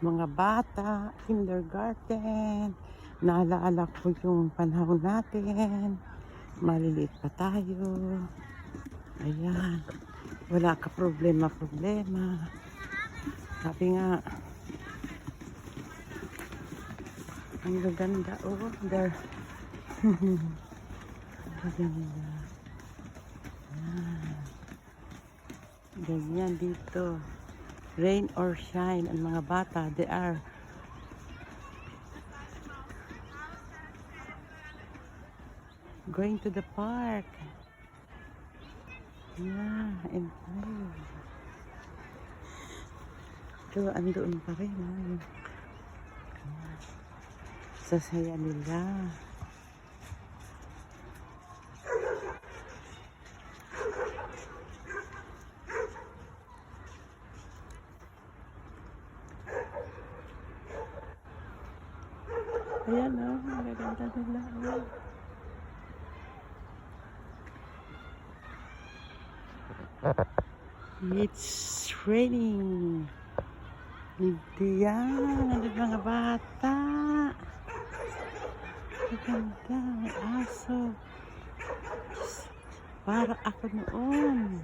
mga bata, kindergarten. Naalala ko yung panahon natin. Maliliit pa tayo. Ayan. Wala ka problema. Sabi nga, ang gaganda. Oh, there. Gaganda. Ganyan dito. Rain or shine, ang mga bata, they are going to the park. Yeah, and play. Ito, andoon pa rin. Sasaya nila. Ayan o, magaganda nila. It's raining. Hindi yan. Nandun mga bata. Maganda. May aso. Para ako noon.